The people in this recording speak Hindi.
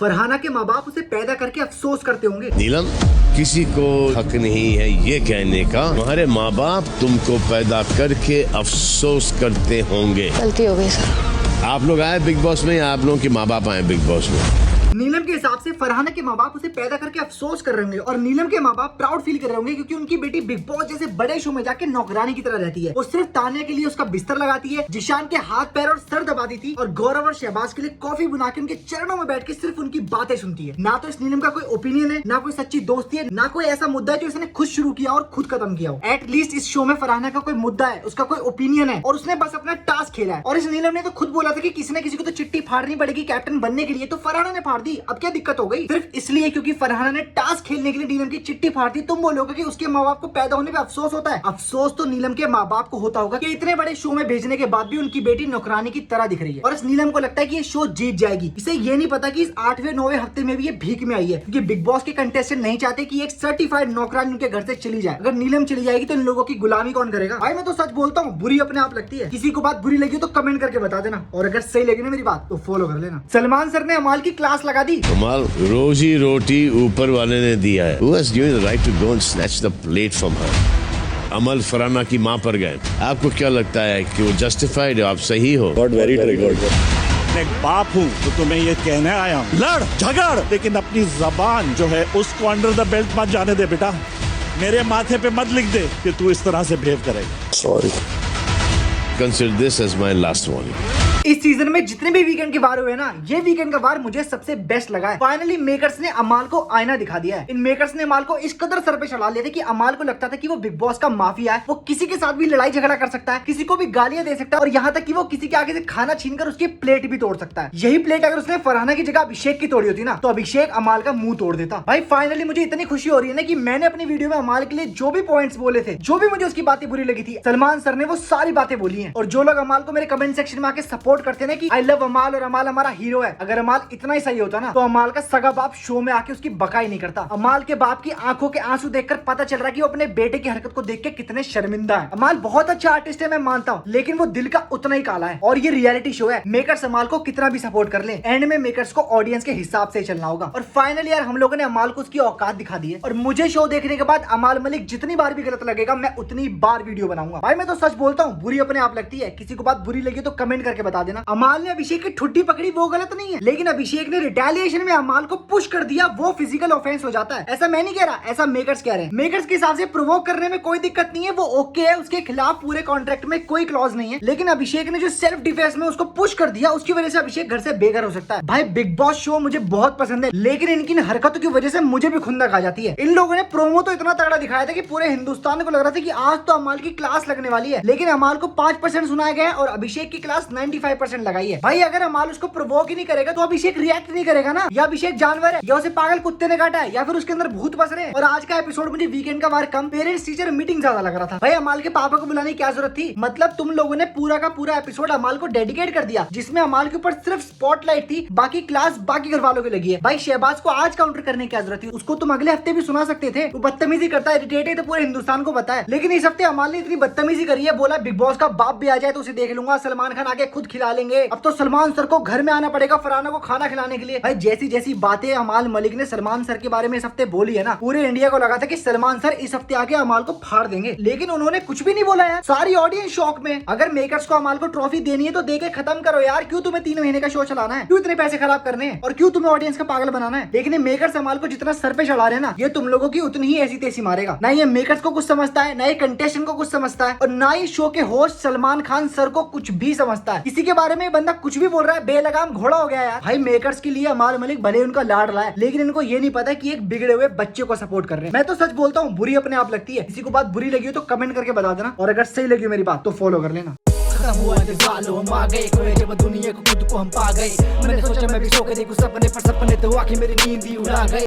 फरहाना के माँ बाप उसे पैदा करके अफसोस करते होंगे। नीलम, किसी को हक नहीं है ये कहने का तुम्हारे माँ बाप तुमको पैदा करके अफसोस करते होंगे। गलती हो गई सर। आप लोग आए बिग बॉस में या आप लोगों के माँ बाप आए बिग बॉस में? नीलम के हिसाब से फरहाना के माँ बाप उसे पैदा करके अफसोस कर रहे होंगे और नीलम के माँ बाप प्राउड फील कर रहे होंगे क्योंकि उनकी बेटी बिग बॉस जैसे बड़े शो में जाके नौकरानी की तरह रहती है। वो सिर्फ तान्या के लिए उसका बिस्तर लगाती है, जिशान के हाथ पैर और सर दबाती थी और गौरव और शहबाज के लिए कॉफी बना के उनके चरणों में बैठ के सिर्फ उनकी बातें सुनती है। ना तो इस नीलम का कोई ओपिनियन है, ना कोई सच्ची दोस्ती है, ना कोई ऐसा मुद्दा है जो इसने खुद शुरू किया और खुद खत्म किया हो। एटलीस्ट इस शो में फरहाना का कोई मुद्दा है, उसका कोई ओपिनियन है और उसने बस अपना टास्क खेला है। और इस नीलम ने तो खुद बोला था कि किसी न किसी को तो चिट्ठी फाड़नी पड़ेगी कैप्टन बनने के लिए, तो फरहाना ने फाड़ दी। अब क्या दिक्कत हो गई? सिर्फ इसलिए क्योंकि फरहाना ने टास्क खेलने के लिए नीलम की चिट्ठी फाड़ दी। तुम बोलोगे कि उसके माँ बाप को पैदा होने पे अफसोस होता है? अफसोस तो नीलम के माँ बाप को होता होगा कि इतने बड़े शो में भेजने के बाद भी उनकी बेटी नौकरानी की तरह दिख रही है। और इस नीलम को लगता है कि ये शो जीत जाएगी। इसे ये नहीं पता कि इस 8वें 9वें हफ्ते में भी ये भीख में आई है क्योंकि बिग बॉस के कंटेस्टेंट नहीं चाहते कि एक सर्टिफाइड नौकरानी उनके घर से चली जाए। अगर नीलम चली जाएगी तो इन लोगों की गुलामी कौन करेगा? भाई मैं तो सच बोलता हूँ, बुरी अपने आप लगती है। किसी को बात बुरी लगी तो कमेंट करके बता देना और अगर सही लगी ना मेरी बात तो फॉलो कर लेना। सलमान सर ने अमाल की क्लास लगा दी। अमाल, रोजी रोटी ऊपर वाले ने दिया है। Who has given the right to go and snatch the plate from her? अमल फरहाना की माँ पर गए। आपको क्या लगता है कि वो जस्टिफाइड है? आप सही हो? Got very triggered. मैं एक बाप हूँ तो तुम्हें ये कहने आया हूँ, लड़ झगड़, लेकिन अपनी जबान जो है उसको अंडर द बेल्ट मत जाने दे बेटा। मेरे माथे पे मत लिख दे कि तू इस तरह से बिहेव करेगा। Sorry. Consider this as my last warning. इस सीजन में जितने भी वीकेंड के वार हुए ना, ये वीकेंड का वार मुझे सबसे बेस्ट लगा है। फाइनली मेकर्स ने अमाल को आईना दिखा दिया है। इन मेकर्स ने अमाल को इस कदर सर पे चढ़ा लिया था कि अमाल को लगता था कि वो बिग बॉस का माफिया है, वो किसी के साथ भी लड़ाई झगड़ा कर सकता है, किसी को भी गालियां दे सकता है और यहाँ तक कि वो किसी के आगे से खाना छीनकर उसकी प्लेट भी तोड़ सकता है। यही प्लेट अगर उसने फरहाना की जगह अभिषेक की तोड़ी होती ना तो अभिषेक अमाल का मुंह तोड़ देता। भाई फाइनली मुझे इतनी खुशी हो रही है ना कि मैंने अपनी वीडियो में अमाल के लिए जो भी पॉइंट्स बोले थे, जो भी मुझे उसकी बातें बुरी लगी थी, सलमान सर ने वो सारी बातें बोली है। और जो लोग अमाल को मेरे कमेंट सेक्शन में आके सपोर्ट करते हैं कि आई लव अमाल और अमाल हमारा हीरो है, अगर अमाल इतना ही सही होता ना तो अमाल का सगा बाप शो में आके उसकी बकाई नहीं करता। अमाल के बाप की आंखों के आंसू देखकर पता चल रहा है कि वो अपने बेटे की हरकत को देख के कितने शर्मिंदा है। अमाल बहुत अच्छा आर्टिस्ट है, मैं मानता हूँ, लेकिन वो दिल का उतना ही काला है और ये रियलिटी शो है। मेकर्स अमाल को कितना भी सपोर्ट कर ले, एंड में मेकर्स को ऑडियंस के हिसाब से चलना होगा। और फाइनली यार हम लोगों ने अमाल को उसकी औकात दिखा दी है और मुझे शो देखने के बाद अमाल मलिक जितनी बार भी गलत लगेगा मैं उतनी बार वीडियो बनाऊंगा। भाई मैं तो सच बोलता हूँ, बुरी अपने आप लगती है। किसी को बात बुरी लगी तो कमेंट करके बता देना। अमाल ने अभिषेक की ठुड्डी पकड़ी वो गलत नहीं है, लेकिन अभिषेक ने रिटेलिएशन में अमाल को पुश कर दिया, वो फिजिकल ऑफेंस हो जाता है। ऐसा मैं नहीं कह रहा, ऐसा मेकर्स कह रहे हैं। मेकर्स के हिसाब से प्रोवोक करने में कोई दिक्कत नहीं है, वो ओके है, उसके खिलाफ पूरे कॉन्ट्रैक्ट में कोई क्लॉज नहीं है। लेकिन अभिषेक ने जो सेल्फ डिफेंस में उसको पुश कर दिया उसकी वजह से अभिषेक घर से बेघर हो सकता है। भाई बिग बॉस शो मुझे बहुत पसंद है, लेकिन इनकी हरकतों की वजह से मुझे भी खुंदक आ जाती है। इन लोगों ने प्रोमो तो इतना तगड़ा दिखाया था कि पूरे हिंदुस्तान को लग रहा था कि आज तो अमाल की क्लास लगने वाली है, लेकिन अमाल को 5% सुनाया गया और अभिषेक की क्लास 95% लगाई है। भाई अगर अमाल उसको प्रोवोक ही नहीं करेगा तो अभिषेक रिएक्ट नहीं करेगा ना। या अभिषेक जानवर है, या उसे पागल कुत्ते ने काटा है, या फिर उसके अंदर भूत बस रहे हैं। और आज का एपिसोड मुझे वीकेंड का वार कम पेरेंट्स टीचर मीटिंग ज्यादा लग रहा था। भाई अमाल के पापा को बुलाने की क्या जरूरत थी? मतलब तुम लोगों ने पूरा का पूरा एपिसोड अमाल को डेडिकेट कर दिया जिसमें अमाल के ऊपर सिर्फ स्पॉटलाइट थी, बाकी क्लास बाकी घर वालों की लगी है। भाई शहबाज को आज काउंटर करने की क्या जरूरत थी? उसको तुम अगले हफ्ते भी सुना सकते थे। वो बदतमीजी करता है, इरिटेट है, तो पूरे हिंदुस्तान को पता है। लेकिन इस हफ्ते अमाल ने इतनी बदतमीजी करी है, बोला बिग बॉस का बाप भी आ जाए तो उसे देख लूंगा, सलमान खान आके खुद खिला लेंगे, अब तो सलमान सर को घर में आना पड़ेगा फरहाना को खाना खिलाने के लिए। भाई जैसी जैसी बातें अमाल मलिक ने सलमान सर के बारे में इस हफ्ते बोली है ना, पूरे इंडिया को लगा था कि सलमान सर इस हफ्ते आके अमाल को फाड़ देंगे, लेकिन उन्होंने कुछ भी नहीं बोला यार। सारी ऑडियंस शॉक में। अगर मेकर्स को अमाल को ट्रॉफी देनी है तो दे के खत्म करो यार। क्यों तुम्हें 3 महीने का शो चलाना है? क्यों इतने पैसे खराब करने हैं? और क्यों तुम्हें ऑडियंस का पागल बनाना है? लेकिन मेकर्स अमाल को जितना सर पे चढ़ा रहे हैं ना, ये तुम लोगों की उतनी ही ऐसी तैसी मारेगा। ना ये मेकर्स को कुछ समझता है, ना ये कंटेस्टेंट को कुछ समझता है, और ना ही शो के होस्ट सलमान खान सर को कुछ भी समझता है। किसी के बारे में बंदा कुछ भी बोल रहा है, बेलगाम घोड़ा हो गया यार। भाई मेकर्स के लिए अमाल मलिक भले उनका लाड रहा है, लेकिन इनको ये नहीं पता कि एक बिगड़े हुए बच्चे को सपोर्ट कर रहे हैं। मैं तो सच बोलता हूँ, बुरी अपने आप लगती है। किसी को बात बुरी लगी हो तो कमेंट करके बता देना और अगर सही लगी मेरी बात तो फॉलो कर लेना। खत्म हुआ जब हम आ गए, खोए जब दुनिया को खुद को हम पा गए। मैंने सोचा मैं भी सो के देखूं सपने, पर सपने तो आके मेरी नींद ही उड़ा गए।